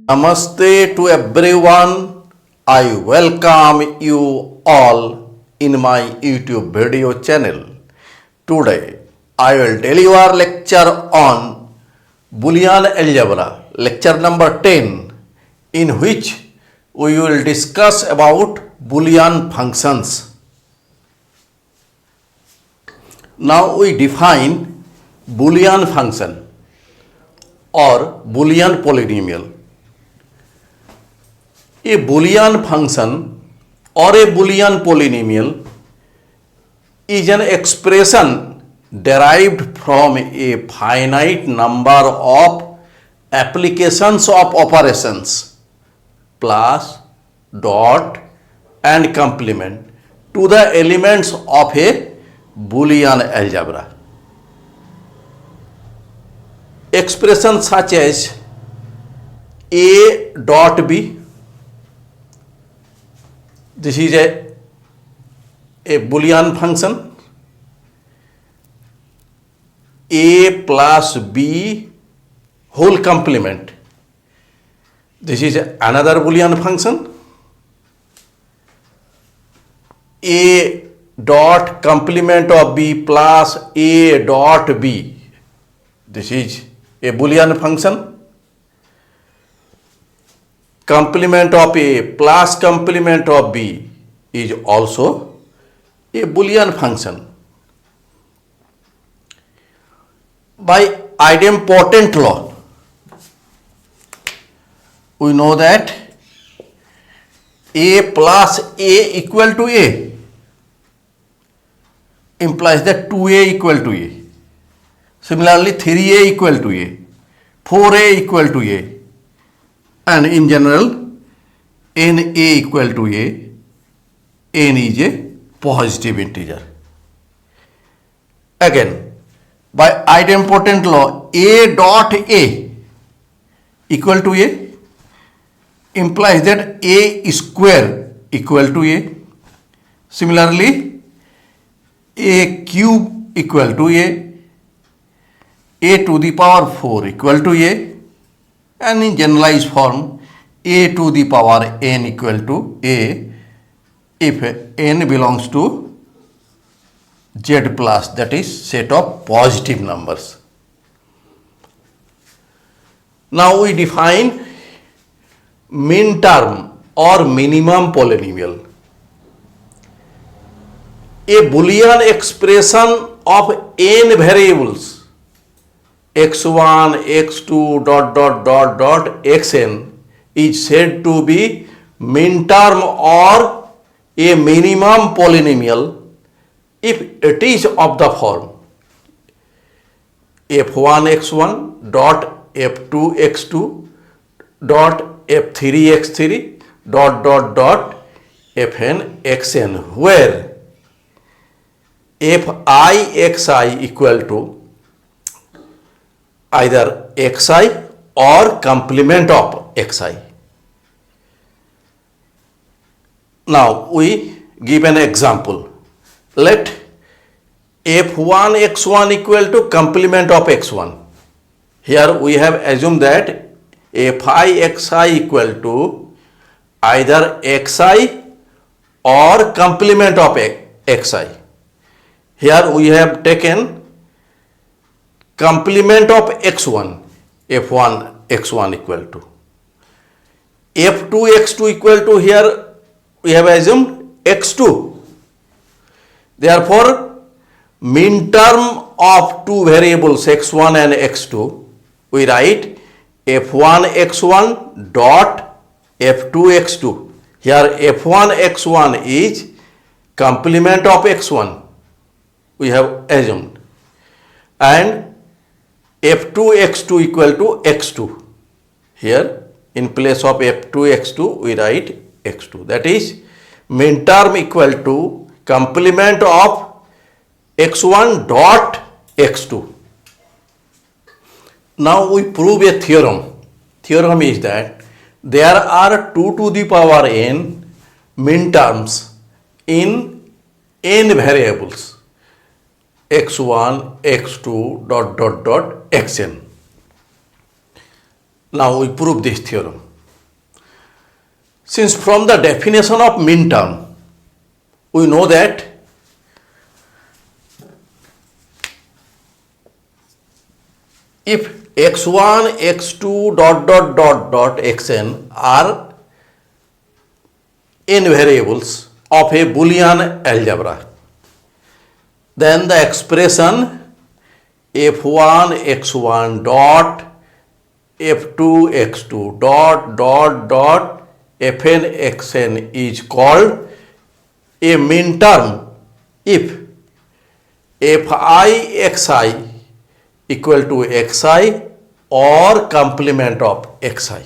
Namaste to everyone. I welcome you all in my YouTube video channel. Today I will deliver lecture on Boolean algebra, lecture number 10, in which we will discuss about Boolean functions. Now we define Boolean function or Boolean polynomial. A Boolean function or a Boolean polynomial is an expression derived from a finite number of applications of operations plus, dot and complement to the elements of a Boolean algebra. Expressions such as A dot B, this is a Boolean function. A plus B whole complement, this is another Boolean function. A dot complement of B plus A dot B, this is a Boolean function. Complement of A plus complement of B is also a Boolean function. By idempotent law, we know that A plus A equal to A implies that 2A equal to A. Similarly, 3A equal to A, 4A equal to A, and in general NA equal to A, N is a positive integer. Again, by idempotent law, A dot A equal to A implies that A square equal to A. Similarly, A cube equal to A to the power 4 equal to A, and in generalized form A to the power n equal to A if n belongs to Z plus, that is set of positive numbers. Now we define min term or minimum polynomial. A Boolean expression of n variables x1, x2, xn is said to be min term or a minimum polynomial if it is of the form f1 x1 dot f2 x2 dot f3 x3 fn xn, where fi xi equal to either xi or complement of xi. Now we give an example. Let f1 x1 equal to complement of x1. Here we have assumed that fi xi equal to either xi or complement of xi. Here we have taken complement of x1, f1 x1 equal to f2 x2 equal to, here we have assumed x2. Therefore, min term of two variables x1 and x2, we write f1 x1 dot f2 x2. Here f1 x1 is complement of x1, we have assumed, and f2 x2 equal to x2. Here in place of f2 x2 we write x2, that is min term equal to complement of x1 dot x2. Now we prove a theorem. Theorem is that there are 2 to the power n min terms in n variables x1, x2 xn. Now we prove this theorem. Since from the definition of min term, we know that if x1, x2 dot xn are n variables of a Boolean algebra, then the expression f1 x1 dot f2 x2 dot fn xn is called a min term if fi xi equal to xi or complement of xi.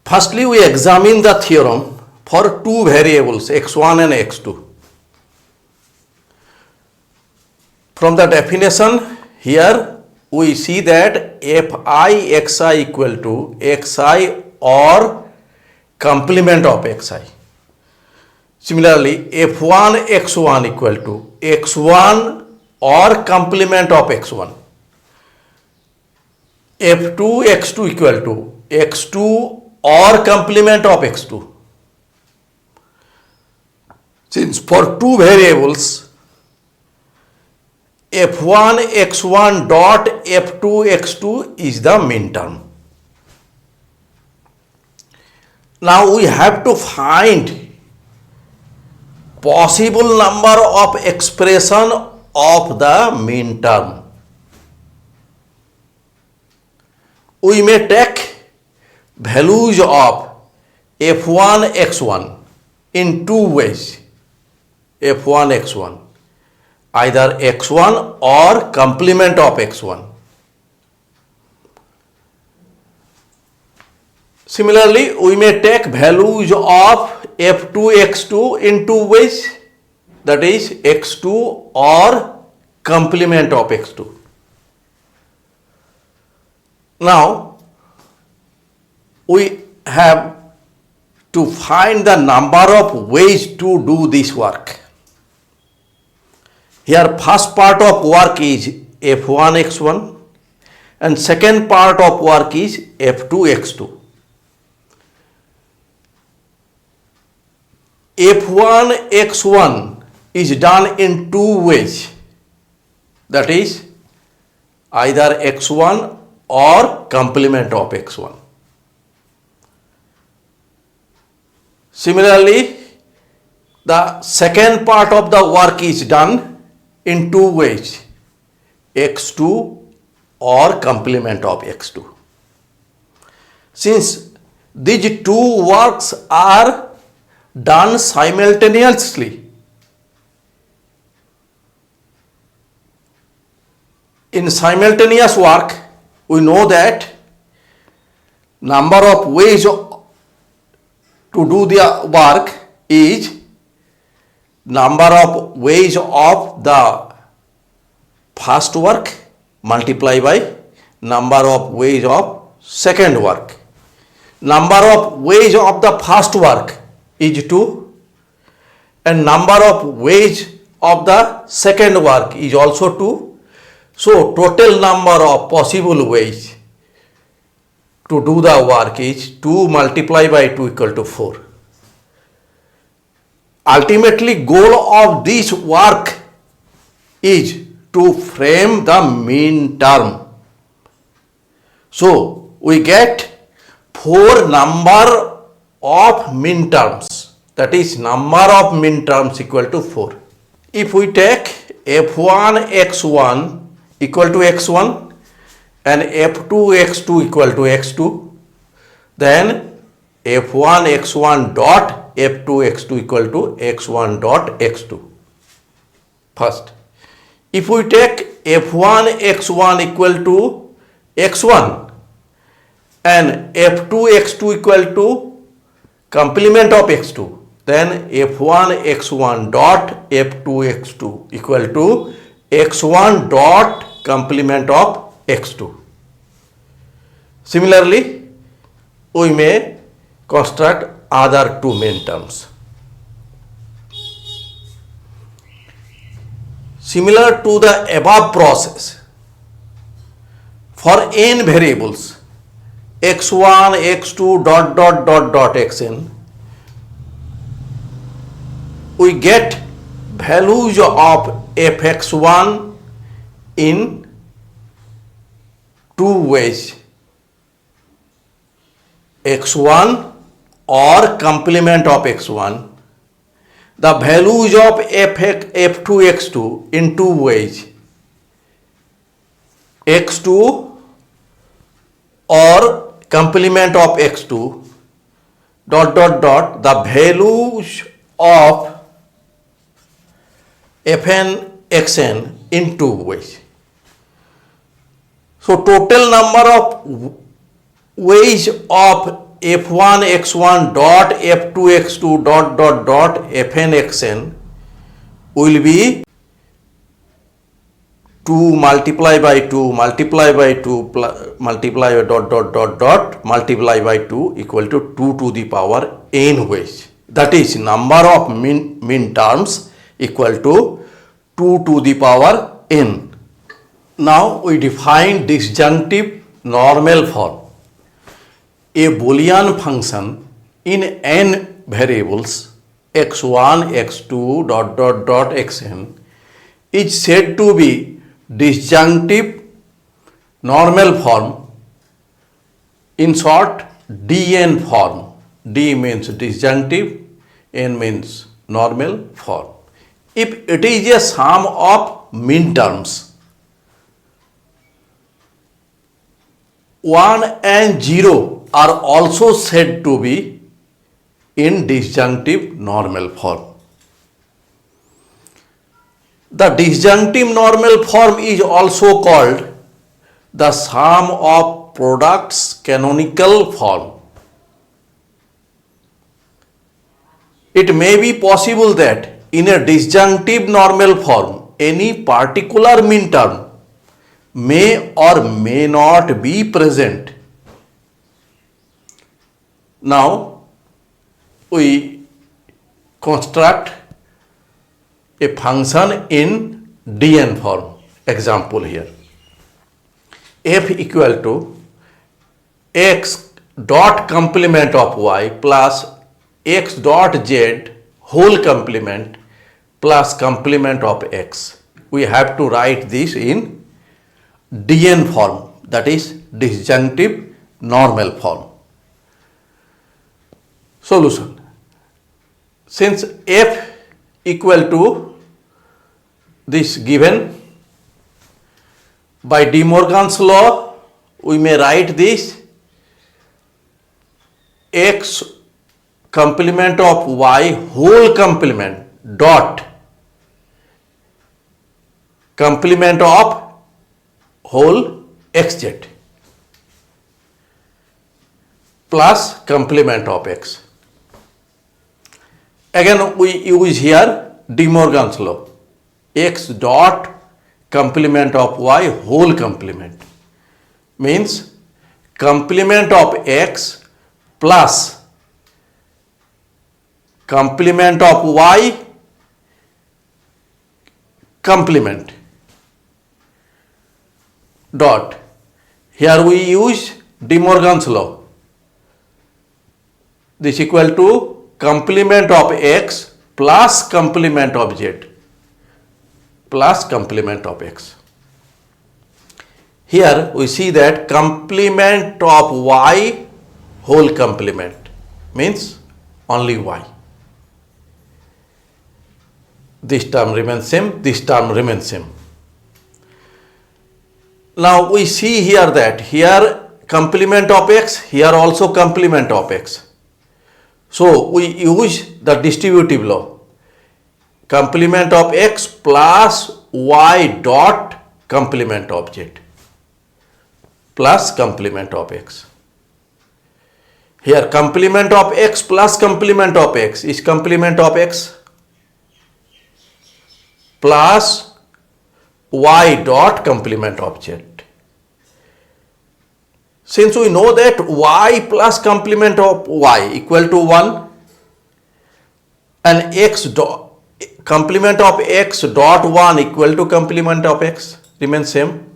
Firstly, we examine the theorem for two variables x1 and x2. From the definition here, we see that fi xi equal to xi or complement of xi. Similarly, f1 x1 equal to x1 or complement of x1. f2 x2 equal to x2 or complement of x2. Since for two variables f1 x1 dot f2 x2 is the min term. Now we have to find possible number of expression of the min term. We may take values of f1 x1 in two ways. f1 x1 either x1 or complement of x1. Similarly, we may take values of f2 x2 in two ways, that is x2 or complement of x2. Now we have to find the number of ways to do this work. Here first part of work is f1 x1 and second part of work is f2 x2. f1 x1 is done in two ways, that is either x1 or complement of x1. Similarly, the second part of the work is done in two ways, x2 or complement of x2. Since these two works are done simultaneously, in simultaneous work we know that number of ways to do the work is number of ways of the first work multiplied by number of ways of second work. Number of ways of the first work is 2 and number of ways of the second work is also 2. So total number of possible ways to do the work is 2 multiplied by 2 equal to 4. Ultimately, goal of this work is to frame the min term. So we get 4 number of min terms, that is number of min terms equal to 4. If we take f1 x1 equal to x1 and f2 x2 equal to x2, then f1 x1 dot f2 x2 equal to x1 dot x2. First, if we take f1 x1 equal to x1 and f2 x2 equal to complement of x2, then f1 x1 dot f2 x2 equal to x1 dot complement of x2. Similarly, we may construct other two min terms. Similar to the above process, for n variables x1 x2 dot dot dot dot xn, we get values of fx1 in two ways, x1 or complement of x1, the values of f2 x2 in two ways, x2 or complement of x2 dot dot dot the values of fn xn in two ways. So total number of ways of f1 x1 dot f2 x2 dot dot dot fn xn will be 2 multiply by 2 multiply by 2 multiply by dot dot dot dot multiply by 2 equal to 2 to the power n ways. That is number of min terms equal to 2 to the power n. Now we define disjunctive normal form. A Boolean function in n variables x1 x2 dot dot dot xn is said to be disjunctive normal form, in short Dn form. D means disjunctive, n means normal form. If it is a sum of min terms 1 and 0 are also said to be in disjunctive normal form. The disjunctive normal form is also called the sum of products canonical form. It may be possible that in a disjunctive normal form any particular min term may or may not be present. Now we construct a function in Dn form. Example here, f equal to x dot complement of y plus x dot z whole complement plus complement of x. We have to write this in Dn form, that is disjunctive normal form. Solution. Since f equal to this given by De Morgan's law, we may write this x complement of y whole complement dot complement of whole xz plus complement of x. Again we use here De Morgan's law, x dot complement of y whole complement means complement of x plus complement of y complement dot, here we use De Morgan's law, this equal to complement of x plus complement of z plus complement of x. Here we see that complement of y whole complement means only y. This term remains same, this term remains same. Now we see here that here complement of x, here also complement of x. So we use the distributive law, complement of x plus y dot complement of z plus complement of x. Here complement of x plus complement of x is complement of x plus y dot complement of z. Since we know that y plus complement of y equal to 1 and x dot complement of x dot 1 equal to complement of x remains same.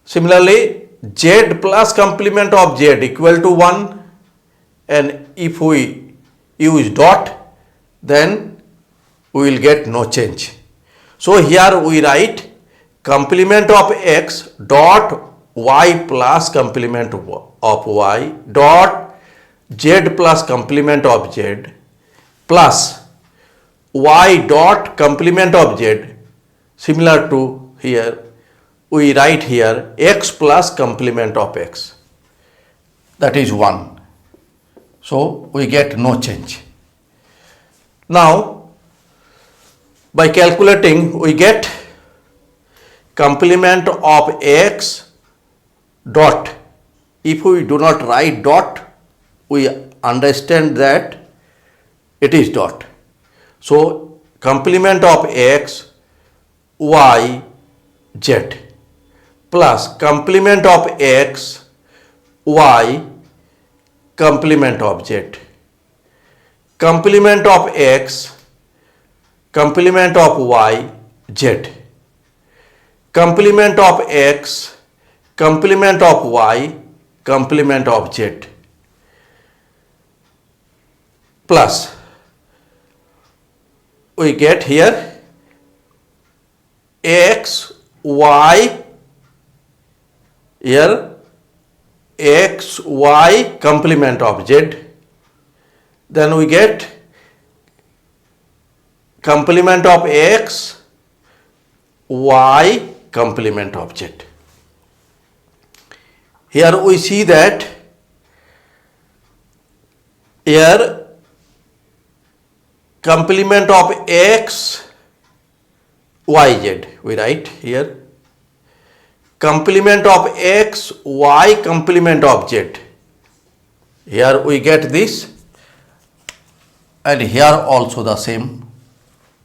Similarly, z plus complement of z equal to 1, and if we use dot, then we will get no change. So here we write complement of x dot y plus complement of y dot z plus complement of z plus y dot complement of z, similar to here we write here x plus complement of x, that is 1. So we get no change. Now by calculating we get complement of x dot. If we do not write dot, we understand that it is dot. So complement of x y z plus complement of x y complement of z, complement of x complement of y z, complement of x complement of y complement of z, plus we get here x y, here x y complement of z, then we get complement of x y complement of z. Here we see that here complement of x y z, we write here complement of x y complement of z. Here we get this, and here also the same.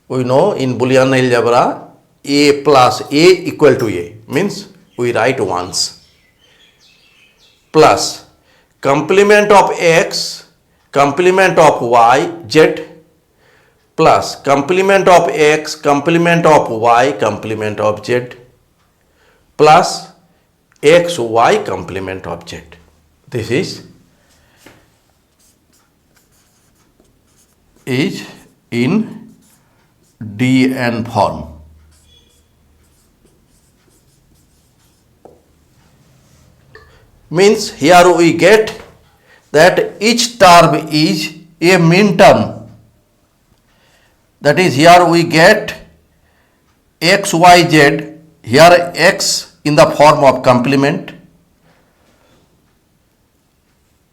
We know in Boolean algebra a plus a equal to a means we write once, plus complement of x complement of y z plus complement of x complement of y complement of z plus x y complement of z. This is in Dn form. Means here we get that each term is a min term. That is, here we get x, y, z, here x in the form of complement,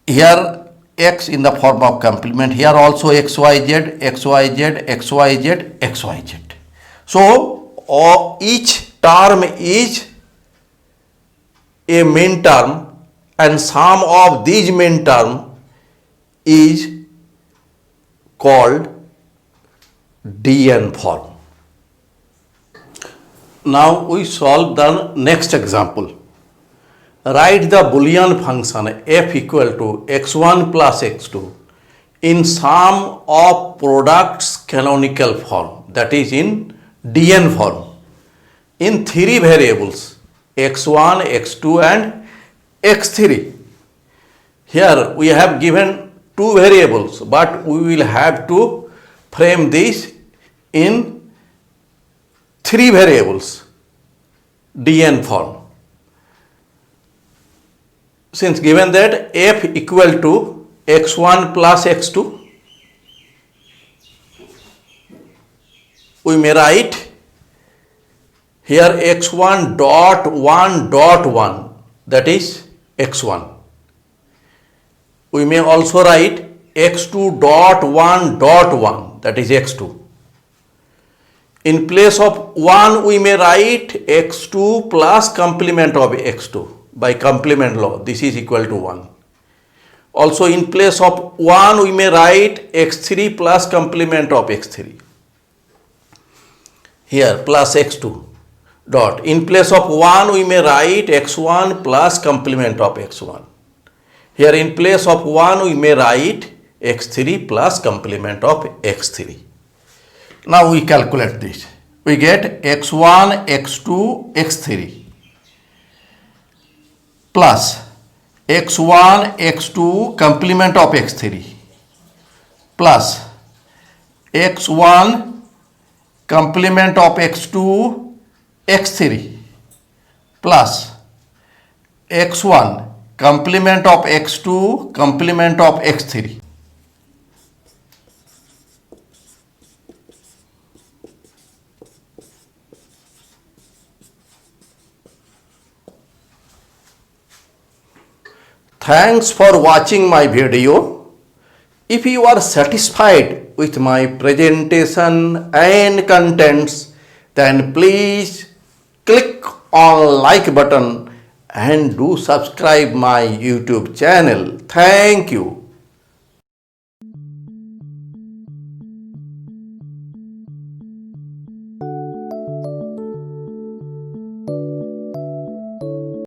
here x in the form of complement, here also x, y, z, x, y, z, x, y, z, x, y, z. So each term is a min term, and sum of these min term is called Dn form. Now we solve the next example. Write the Boolean function f equal to x1 plus x2 in sum of products canonical form, that is in Dn form, in three variables x1, x2 and x3. Here we have given two variables, but we will have to frame this in three variables Dn form. Since given that f equal to x1 plus x2, we may write here x1 dot 1 dot 1, that is x1. We may also write x2 dot 1 dot 1, that is x2. In place of 1, we may write x2 plus complement of x2 by complement law. This is equal to 1. Also in place of 1, we may write x3 plus complement of x3. Here plus x2 dot. In place of 1, we may write x1 plus complement of x1. Here in place of 1, we may write x3 plus complement of x3. Now we calculate this. We get x1, x2, x3. plus x1 x2 complement of x3 plus x1 complement of x2 x3 plus x1 complement of x2 complement of x3. Thanks for watching my video. If you are satisfied with my presentation and contents, then please click on like button and do subscribe my YouTube channel. Thank you.